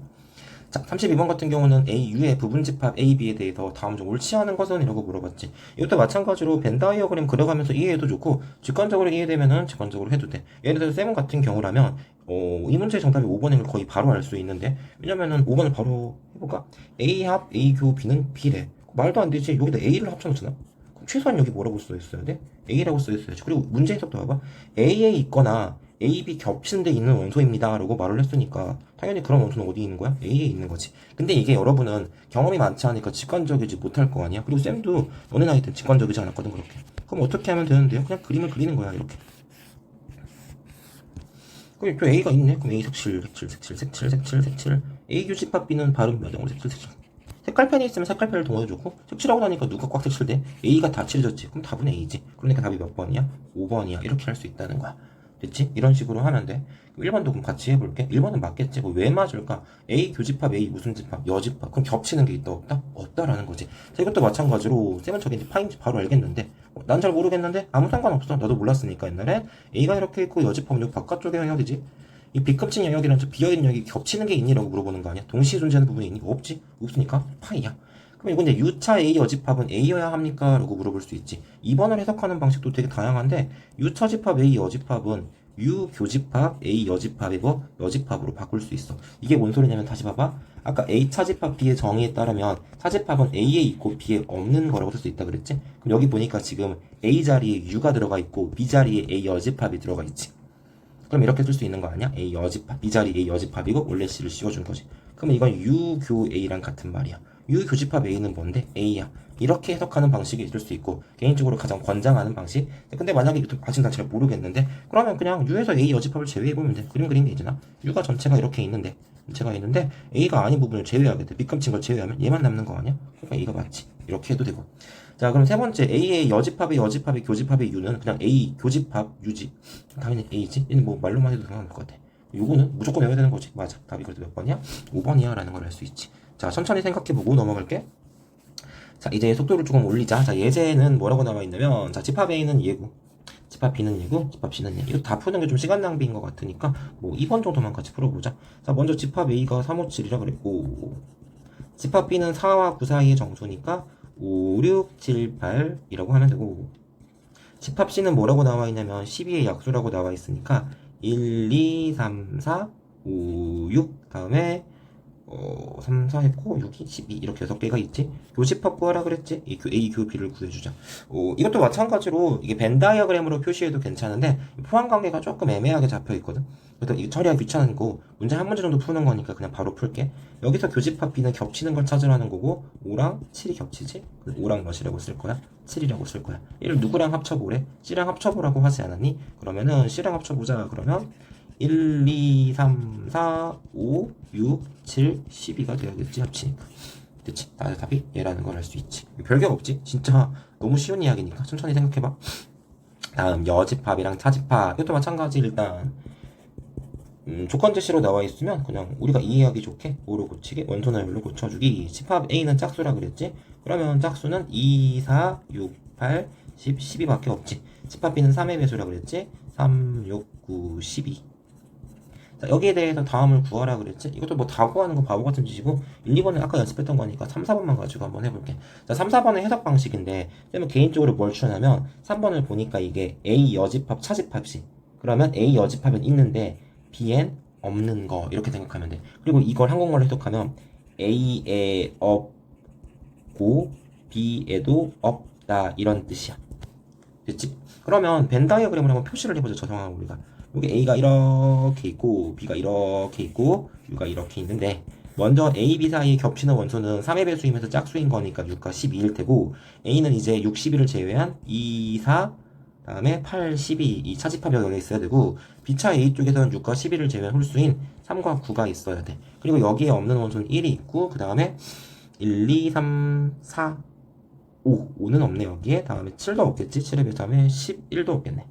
자, 32번 같은 경우는 AU의 부분집합 AB에 대해서 다음 중 옳지 않은 것은? 이라고 물어봤지. 이것도 마찬가지로 벤 다이어그램 그려가면서 이해해도 좋고, 직관적으로 이해되면은 직관적으로 해도 돼. 예를 들어서 쌤 같은 경우라면 이 문제의 정답이 5번인 걸 거의 바로 알 수 있는데, 왜냐면은 5번을 바로 해볼까? A 합 A 교 B는 B래. 말도 안 되지. 여기다 A를 합쳐놓잖아. 그럼 최소한 여기 뭐라고 써있어야 돼? A라고 써있어야지. 그리고 문제 해석도 봐봐. A에 있거나 A, B 겹치는 데 있는 원소입니다 라고 말을 했으니까 당연히 그런 원소는 어디 있는 거야? A에 있는 거지. 근데 이게 여러분은 경험이 많지 않으니까 직관적이지 못할 거 아니야? 그리고 쌤도 너네 나이 때 직관적이지 않았거든. 그렇게. 그럼 어떻게 하면 되는데요? 그냥 그림을 그리는 거야. 이렇게. 그럼 또 A가 있네. 그럼 A 색칠 A 교집합 B는 발음 몇영으로 색칠. 색깔펜이 있으면 색깔펜을 동호해 좋고, 색칠하고 나니까 누가 꽉 색칠돼? A가 다 칠해졌지. 그럼 답은 A지. 그러니까 답이 몇 번이야? 5번이야. 이렇게 할 수 있다는 거야. 됐지? 이런 식으로 하는데 1번도 그럼 같이 해볼게. 1번은 맞겠지. 왜 맞을까? A 교집합 A 무슨 집합? 여집합. 그럼 겹치는 게 있다 없다? 없다라는 거지. 자, 이것도 마찬가지로 쌤은 저게 파인지 바로 알겠는데 난 잘 모르겠는데 아무 상관없어. 나도 몰랐으니까 옛날에 A가 이렇게 있고 여집합은 여기 바깥쪽의 영역이지. 이 B급진 영역이랑 저 비어있는 영역이 겹치는 게 있니라고 물어보는 거 아니야? 동시에 존재하는 부분이 있니? 없지? 없으니까 파이야. 그럼 이건 이제 U차 A 여집합은 A여야 합니까? 라고 물어볼 수 있지. 2번을 해석하는 방식도 되게 다양한데, U차 집합 A 여집합은 U 교집합 A 여집합이고 여집합으로 바꿀 수 있어. 이게 뭔 소리냐면 다시 봐봐. 아까 A 차집합 B의 정의에 따르면 차집합은 A에 있고 B에 없는 거라고 쓸 수 있다 그랬지? 그럼 여기 보니까 지금 A 자리에 U가 들어가 있고 B 자리에 A 여집합이 들어가 있지. 그럼 이렇게 쓸 수 있는 거 아니야? A 여집합, B 자리 A 여집합이고 원래 C를 씌워준 거지. 그러면 이건 U 교 A랑 같은 말이야. U 교집합 A는 뭔데? A야. 이렇게 해석하는 방식이 있을 수 있고 개인적으로 가장 권장하는 방식. 근데 만약에 이것도 아직 난 잘 모르겠는데 그러면 그냥 U에서 A 여집합을 제외해보면 돼. 그림 그린 게 있잖아. U가 전체가 이렇게 있는데 A가 아닌 부분을 제외하게 돼. 밑감친 걸 제외하면 얘만 남는 거 아니야? 그러니까 A가 맞지. 이렇게 해도 되고. 자, 그럼 세 번째 A의 여집합의 교집합의 U는 그냥 A 교집합 U지. 당연히 A지. 얘는 뭐 말로만 해도 상관없을 것 같아. 요거는 무조건 외워야 되는 거지. 맞아. 답이 그래도 몇 번이야? 5번이야 라는 걸 알 수 있지. 자, 천천히 생각해보고 넘어갈게. 자, 이제 속도를 조금 올리자. 자, 예제는 뭐라고 나와 있냐면, 자, 집합 A는 얘고, 집합 B는 얘고, 집합 C는 얘. 이거 다 푸는 게 좀 시간 낭비인 것 같으니까, 뭐, 2번 정도만 같이 풀어보자. 자, 먼저 집합 A가 357이라 그랬고, 집합 B는 4와 9 사이의 정수니까, 5, 6, 7, 8이라고 하면 되고, 집합 C는 뭐라고 나와 있냐면, 12의 약수라고 나와 있으니까, 1, 2, 3, 4, 5, 6, 다음에 3, 4 했고 6, 2, 12 이렇게 6개가 있지. 교집합 구하라 그랬지. 이 A, 교, B를 구해주자. 이것도 마찬가지로 이게 벤 다이어그램으로 표시해도 괜찮은데 포함 관계가 조금 애매하게 잡혀 있거든. 그래서 이거 처리하기 귀찮으니까 문제 한 문제 정도 푸는 거니까 그냥 바로 풀게. 여기서 교집합 B는 겹치는 걸 찾으라는 거고 5랑 7이 겹치지. 5랑 몇이라고 쓸 거야? 7이라고 쓸 거야. 얘를 누구랑 합쳐보래? C랑 합쳐보라고 하지 않았니? 그러면은 C랑 합쳐보자. 그러면 1, 2, 3, 4, 5, 6, 7, 12가 되어야겠지 합치니까. 됐지? 나의 답이 얘라는 걸 알 수 있지. 별게 없지? 진짜 너무 쉬운 이야기니까 천천히 생각해봐. 다음 여집합이랑 차집합 이것도 마찬가지. 일단 조건 제시로 나와 있으면 그냥 우리가 이해하기 좋게 5로 고치기, 원소나열로 고쳐주기. 집합 A는 짝수라 그랬지? 그러면 짝수는 2, 4, 6, 8, 10, 12밖에 없지. 집합 B는 3의 배수라 그랬지? 3, 6, 9, 12. 자, 여기에 대해서 다음을 구하라 그랬지? 이것도 뭐 다 구하는 거 바보 같은 짓이고 1, 2번은 아까 연습했던 거니까 3, 4번만 가지고 한번 해볼게. 자, 3, 4번의 해석 방식인데 쌤은 개인적으로 뭘 추천하면 3번을 보니까 이게 A 여집합 차집합식. 그러면 A 여집합은 있는데 B엔 없는 거 이렇게 생각하면 돼. 그리고 이걸 한국말로 해석하면 A에 없고 B에도 없다 이런 뜻이야. 됐지? 그러면 벤 다이어그램을 한번 표시를 해보자. 저 상황을 우리가 여기 A가 이렇게 있고 B가 이렇게 있고 U가 이렇게 있는데 먼저 A, B 사이에 겹치는 원소는 3의 배수이면서 짝수인 거니까 6과 12일 테고 A는 이제 6, 12를 제외한 2, 4 다음에 8, 12 이 차집합이 여기 있어야 되고 B차 A 쪽에서는 6과 12를 제외한 홀수인 3과 9가 있어야 돼. 그리고 여기에 없는 원소는 1이 있고 그 다음에 1, 2, 3, 4 5는 없네 여기에. 다음에 7도 없겠지. 7에 비하면 11도 없겠네.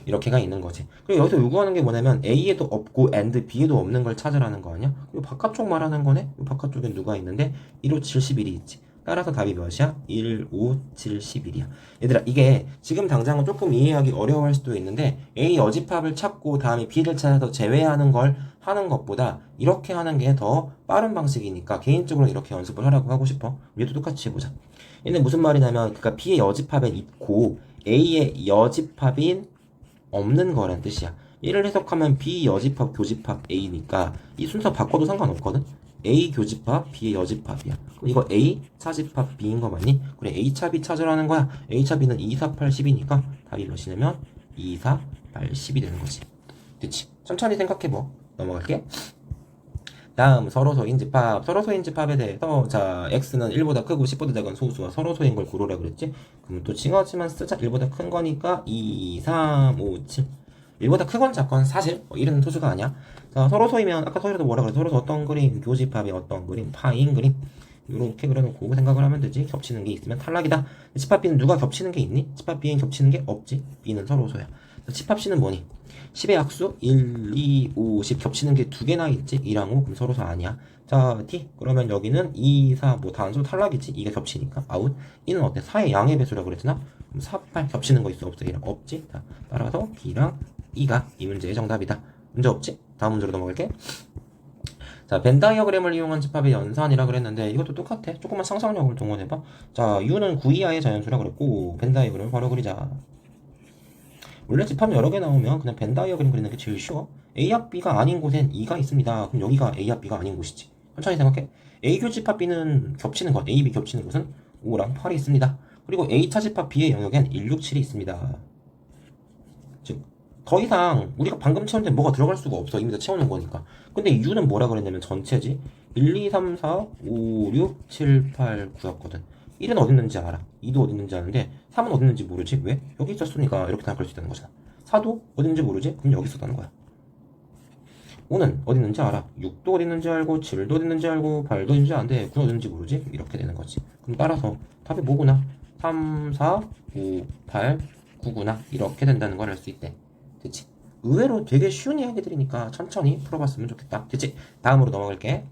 이렇게가 있는 거지. 그리고 여기서 요구하는 게 뭐냐면 A에도 없고 and B에도 없는 걸 찾으라는 거 아니야? 그리고 바깥쪽 말하는 거네? 바깥쪽엔 누가 있는데 1, 5, 7, 11이 있지. 따라서 답이 몇이야? 1, 5, 7, 11이야. 얘들아 이게 지금 당장은 조금 이해하기 어려워할 수도 있는데 A 여집합을 찾고 다음에 B를 찾아서 제외하는 걸 하는 것보다 이렇게 하는 게 더 빠른 방식이니까 개인적으로 이렇게 연습을 하라고 하고 싶어. 우리도 똑같이 해보자. 얘는 무슨 말이냐면 그러니까 B의 여집합엔 있고 A의 여집합인 없는 거란 뜻이야. 얘를 해석하면 B 여집합 교집합 A니까 이 순서 바꿔도 상관없거든. A 교집합 B의 여집합이야. 그럼 이거 A 차집합 B인 거 맞니? 그래 A 차 B 찾으라는 거야. A 차 B는 2, 4, 8, 10이니까 답이 몇이냐면 2, 4, 8, 10이 되는 거지. 됐지? 천천히 생각해봐. 넘어갈게. 다음 서로소인 집합. 서로소인 집합에 대해서 자 x는 1보다 크고 10보다 작은 소수와 서로소인 걸 고르라 그랬지. 그럼 또 징하지만 쓰자. 1보다 큰 거니까 2, 3, 5, 7. 1보다 크건 작건 사실 1은 소수가 아니야. 자 서로소이면 아까 서로도 뭐라 그래. 서로소 어떤 그림, 교집합의 어떤 그림, 파인 그림 이렇게 그려놓고 생각을 하면 되지. 겹치는 게 있으면 탈락이다. 집합 B는 누가 겹치는 게 있니? 집합 B엔 겹치는 게 없지. B는 서로소야. 집합 C는 뭐니? 10의 약수 1, 2, 5, 10 겹치는 게 두 개나 있지. 2랑 5 그럼 서로서 아니야. 자 T 그러면 여기는 2, 4 뭐 단수 탈락이지. 2가 겹치니까 아웃. E는 어때? 4의 양의 배수라고 그랬잖아. 그럼 4, 8 겹치는 거 있어 없어? E랑 없지. 자, 따라서 B랑 E가 이 문제의 정답이다. 문제 없지? 다음 문제로 넘어갈게. 자, 벤 다이어그램을 이용한 집합의 연산이라 그랬는데 이것도 똑같아. 조금만 상상력을 동원해봐. 자, U는 9 이하의 자연수라 그랬고 벤 다이어그램을 바로 그리자. 원래 집합 여러 개 나오면 그냥 벤 다이어그램 그리는 게 제일 쉬워. A 합 B가 아닌 곳엔 2가 있습니다. 그럼 여기가 A 합 B가 아닌 곳이지. 천천히 생각해. A 교집합 B는 겹치는 것, A, B 겹치는 곳은 5랑 8이 있습니다. 그리고 A 차집합 B의 영역엔 1, 6, 7이 있습니다. 즉 더 이상 우리가 방금 채운 데 뭐가 들어갈 수가 없어. 이미 다 채워놓은 거니까. 근데 U는 뭐라 그랬냐면 전체지. 1, 2, 3, 4, 5, 6, 7, 8, 9였거든. 1은 어디 있는지 알아. 2도 어디 있는지 아는데 3은 어디 있는지 모르지. 왜? 여기 있었으니까 이렇게 생각할 수 있다는 거잖아. 4도 어디 있는지 모르지? 그럼 여기 있었다는 거야. 5는 어디 있는지 알아. 6도 어디 있는지 알고 7도 어디 있는지 알고 8도 어디 있는지 아는데 9는 어디 있는지 모르지? 이렇게 되는 거지. 그럼 따라서 답이 뭐구나? 3, 4, 5, 8, 9구나. 이렇게 된다는 걸 알 수 있대. 됐지? 의외로 되게 쉬운 이야기들이니까 천천히 풀어봤으면 좋겠다. 됐지? 다음으로 넘어갈게.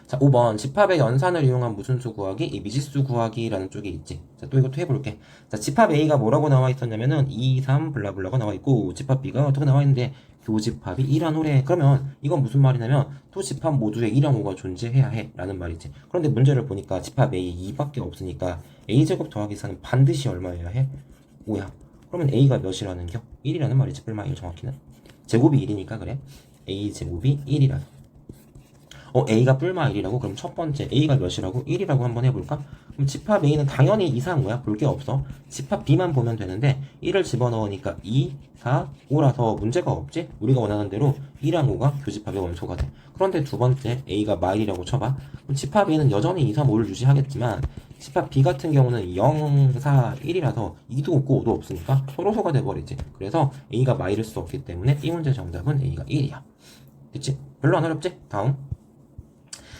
자, 5번. 집합의 연산을 이용한 무순수 구하기, 이 미지수 구하기라는 쪽에 있지. 자, 또 이것도 해볼게. 자, 집합 A가 뭐라고 나와 있었냐면은 2, 3, 블라블라가 나와 있고, 집합 B가 어떻게 나와 있는데, 교집합이 2란 5래. 그러면 이건 무슨 말이냐면, 두 집합 모두에 2랑 5가 존재해야 해. 라는 말이지. 그런데 문제를 보니까 집합 A 2밖에 없으니까, A제곱 더하기 4는 반드시 얼마여야 해? 5야. 그러면 A가 몇이라는 겨? 1이라는 말이지. 불만이요, 정확히는. 제곱이 1이니까 그래. A제곱이 1이라. A가 뿔마 1이라고? 그럼 첫 번째 A가 몇이라고? 1이라고 한번 해볼까? 그럼 집합 A는 당연히 이상 뭐야? 볼 게 없어. 집합 B만 보면 되는데 1을 집어넣으니까 2, 4, 5라서 문제가 없지? 우리가 원하는 대로 2랑 5가 교집합의 원소가 돼. 그런데 두 번째 A가 마일이라고 쳐봐. 그럼 집합 A는 여전히 2, 3, 5를 유지하겠지만 집합 B 같은 경우는 0, 4, 1이라서 2도 없고 5도 없으니까 서로소가 돼버리지. 그래서 A가 마일일 수 없기 때문에 이 문제 정답은 A가 1이야. 됐지? 별로 안 어렵지? 다음.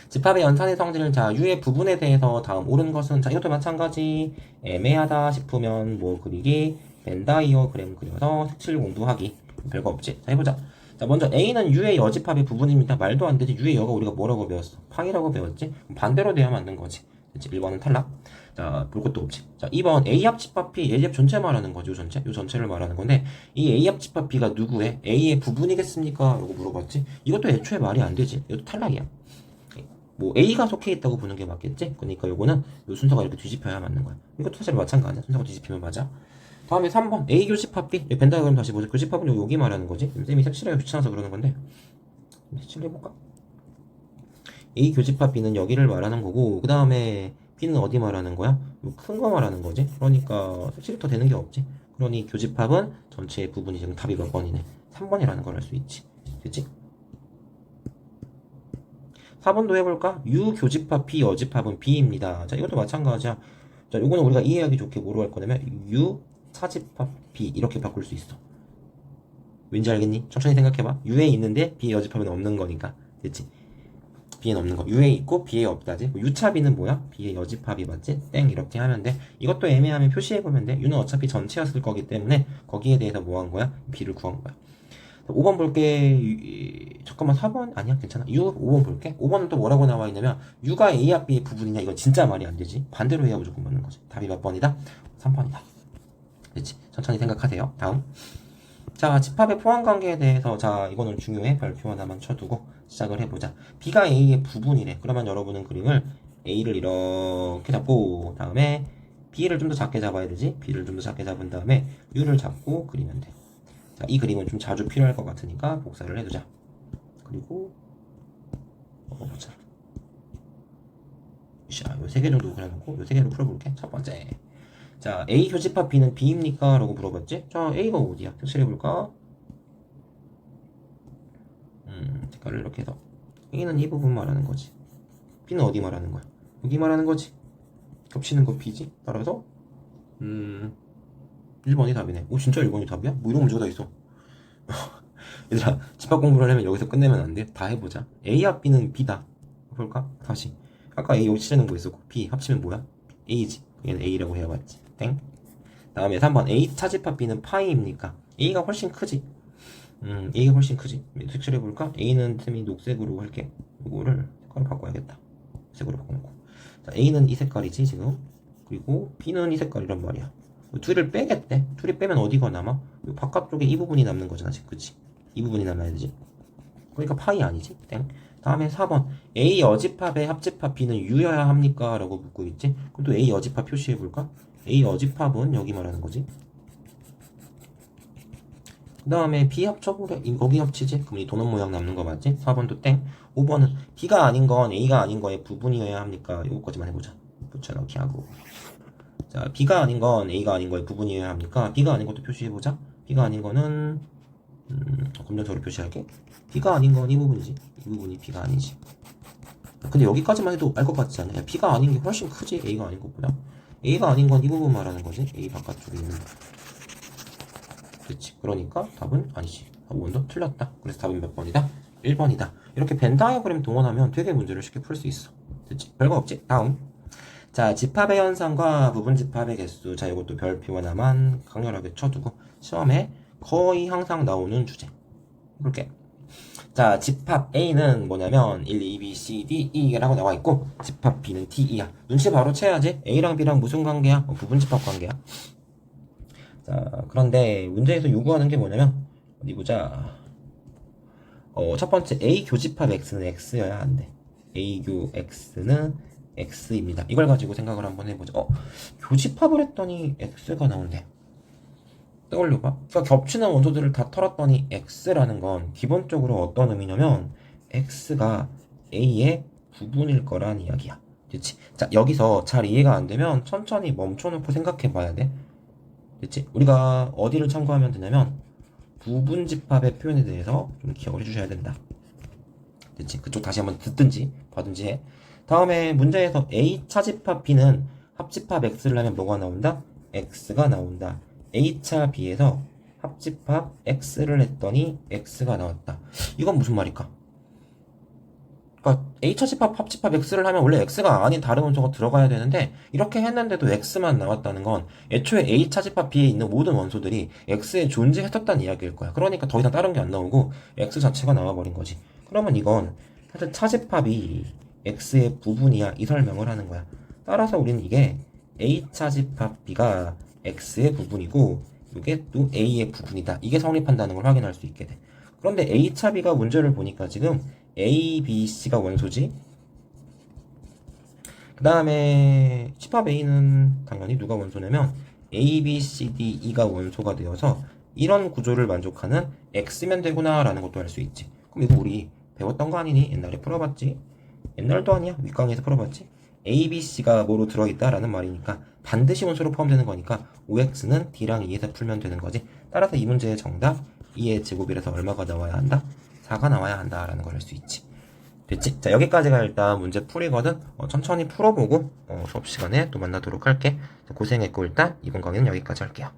집합의 연산의 성질을 자 U의 부분에 대해서 다음 옳은 것은 자 이것도 마찬가지 애매하다 싶으면 뭐 그리기 벤다이어그램 그려서 색칠 공부하기 별거 없지. 자 해보자. 자 먼저 A는 U의 여집합의 부분입니다. 말도 안 되지. U의 여가 우리가 뭐라고 배웠어? 파이라고 배웠지? 반대로 돼야 맞는 거지. 그치? 1번은 탈락. 자 볼 것도 없지. 자 2번 A합 집합 B A합 전체 말하는 거지. 요 전체 요 전체를 말하는 건데 이 A합 집합 B가 누구의 A의 부분이겠습니까? 라고 물어봤지. 이것도 애초에 말이 안 되지. 이것도 탈락이야. 뭐 A가 속해 있다고 보는 게 맞겠지? 그러니까 요거는 요 순서가 이렇게 뒤집혀야 맞는 거야. 이것도 사실 마찬가지야. 순서가 뒤집히면 맞아. 다음에 3번 A 교집합 B. 벤다이어그램 다시 보자. 교집합은 여기 말하는 거지. 쌤이 색칠하기 귀찮아서 그러는 건데 색칠해볼까? A 교집합 B는 여기를 말하는 거고 그 다음에 B는 어디 말하는 거야? 큰 거 말하는 거지. 그러니까 색칠이 더 되는 게 없지. 그러니 교집합은 전체의 부분이 지금 답이 몇 번이네? 3번이라는 걸 알 수 있지. 됐지? 4번도 해볼까? U 교집합 B 여집합은 B입니다. 자, 이것도 마찬가지야. 자, 요거는 우리가 이해하기 좋게 뭐로 할 거냐면 U 차집합 B 이렇게 바꿀 수 있어. 왠지 알겠니? 천천히 생각해봐. U에 있는데 B에 여집합은 없는 거니까. 됐지? B에는 없는 거. U에 있고 B에 없다지. U차 B는 뭐야? B에 여집합이 맞지? 땡 이렇게 하면 돼. 이것도 애매하면 표시해보면 돼. U는 어차피 전체였을 거기 때문에 거기에 대해서 뭐 한 거야? B를 구한 거야. 5번 볼게. 잠깐만 4번 아니야 괜찮아. 5번 볼게. 5번은 또 뭐라고 나와 있냐면 U가 A합 B의 부분이냐. 이건 진짜 말이 안 되지. 반대로 해야 무조건 맞는 거지. 답이 몇 번이다? 3번이다. 그렇지. 천천히 생각하세요. 다음. 자 집합의 포함관계에 대해서 자 이거는 중요해. 별표 하나만 쳐두고 시작을 해보자. B가 A의 부분이래. 그러면 여러분은 그림을 A를 이렇게 잡고 다음에 B를 좀 더 작게 잡아야 되지. B를 좀 더 작게 잡은 다음에 U를 잡고 그리면 돼. 자, 이 그림은 좀 자주 필요할 것 같으니까 복사를 해두자. 그리고 보자. 자, 요 3개 정도 그려놓고 요 3개로 풀어볼게. 첫 번째. 자, A 교집합 B는 B입니까? 라고 물어봤지? 자, A가 어디야? 색칠해볼까? 색깔을 이렇게 해서 A는 이 부분 말하는 거지. B는 어디 말하는 거야? 여기 말하는 거지. 겹치는 거 B지? 따라서 1번이 답이네. 오 진짜 1번이 답이야? 뭐 이런 문제가 다 있어. 얘들아 집합 공부를 하려면 여기서 끝내면 안 돼. 다 해보자. A합 B는 B다. 볼까? 다시. 아까 A 여기 칠해놓은 거 있었고 B 합치면 뭐야? A지. 얘는 A라고 해야겠지. 땡. 다음에 3번 A 차집합 B는 파이입니까? A가 훨씬 크지. A가 훨씬 크지. 색칠해볼까? A는 틈이 녹색으로 할게. 이거를 색깔을 바꿔야겠다. 색으로 바꿔놓고. 자, A는 이 색깔이지 지금. 그리고 B는 이 색깔이란 말이야. 둘을 빼겠대. 둘이 빼면 어디가 남아? 이 바깥쪽에 이 부분이 남는 거잖아 지금. 그치? 이 부분이 남아야 되지. 그러니까 파이 아니지. 땡. 다음에 4번 A 여집합의 합집합 B는 U여야 합니까? 라고 묻고 있지. 그럼 또 A 여집합 표시해볼까? A 여집합은 여기 말하는 거지. 그 다음에 B 합쳐보래. 거기 합치지. 그럼 이 도넛 모양 남는 거 맞지? 4번도 땡. 5번은 B가 아닌 건 A가 아닌 거의 부분이어야 합니까? 요거까지만 해보자. 붙여넣기 하고. 자, B가 아닌 건 A가 아닌 거의 부분이어야 합니까? B가 아닌 것도 표시해보자. B가 아닌 거는 검정색으로 표시할게. B가 아닌 건 이 부분이지. 이 부분이 B가 아니지. 근데 여기까지만 해도 알 것 같지 않냐? 야, B가 아닌 게 훨씬 크지? A가 아닌 것보다. A가 아닌 건 이 부분 말하는 거지. A 바깥쪽에 있는. 그렇지. 그러니까 답은 아니지. 답 5번도 틀렸다. 그래서 답은 몇 번이다? 1번이다. 이렇게 벤 다이어그램 동원하면 되게 문제를 쉽게 풀 수 있어. 됐지? 별거 없지? 다음. 자, 집합의 현상과 부분 집합의 개수. 자, 이것도 별표 하나만 강렬하게 쳐두고 시험에 거의 항상 나오는 주제. 볼게. 자, 집합 A는 뭐냐면 1, 2, B, C, D, E라고 나와 있고 집합 B는 T, E야. 눈치 바로 채야지. A랑 B랑 무슨 관계야? 부분 집합 관계야. 자, 그런데 문제에서 요구하는 게 뭐냐면 어디 보자. 첫 번째 A 교집합 X는 X여야 한대. A 교 X는 X입니다. 이걸 가지고 생각을 한번 해보자. 교집합을 했더니 X가 나온대. 떠올려봐. 그러니까 겹치는 원소들을 다 털었더니 X라는 건 기본적으로 어떤 의미냐면 X가 A의 부분일 거란 이야기야. 그치? 자, 여기서 잘 이해가 안 되면 천천히 멈춰놓고 생각해 봐야 돼. 그치? 우리가 어디를 참고하면 되냐면 부분 집합의 표현에 대해서 좀 기억을 해주셔야 된다. 그치? 그쪽 다시 한번 듣든지 봐든지 해. 다음에 문제에서 A 차집합 B는 합집합 X를 하면 뭐가 나온다? X가 나온다. A차 B에서 합집합 X를 했더니 X가 나왔다. 이건 무슨 말일까? 그러니까 A차 집합 합집합 X를 하면 원래 X가 아닌 다른 원소가 들어가야 되는데 이렇게 했는데도 X만 나왔다는 건 애초에 A차 집합 B에 있는 모든 원소들이 X에 존재했었다는 이야기일 거야. 그러니까 더 이상 다른 게 안 나오고 X 자체가 나와버린 거지. 그러면 이건 사실 차집합이 X의 부분이야 이 설명을 하는 거야. 따라서 우리는 이게 A차 집합 B가 X의 부분이고 이게 또 A의 부분이다. 이게 성립한다는 걸 확인할 수 있게 돼. 그런데 A차 B가 문제를 보니까 지금 A, B, C가 원소지. 그 다음에 집합 A는 당연히 누가 원소냐면 A, B, C, D, E가 원소가 되어서 이런 구조를 만족하는 X면 되구나 라는 것도 알 수 있지. 그럼 이거 우리 배웠던 거 아니니? 옛날에 풀어봤지? 옛날도 아니야. 윗강의에서 풀어봤지? A, B, C가 뭐로 들어있다라는 말이니까 반드시 원소로 포함되는 거니까 OX는 D랑 E에서 풀면 되는 거지. 따라서 이 문제의 정답 2의 제곱이라서 얼마가 나와야 한다? 4가 나와야 한다라는 걸 알 수 있지. 됐지? 자, 여기까지가 일단 문제 풀이거든. 천천히 풀어보고 수업 시간에 또 만나도록 할게. 고생했고 일단 이번 강의는 여기까지 할게요.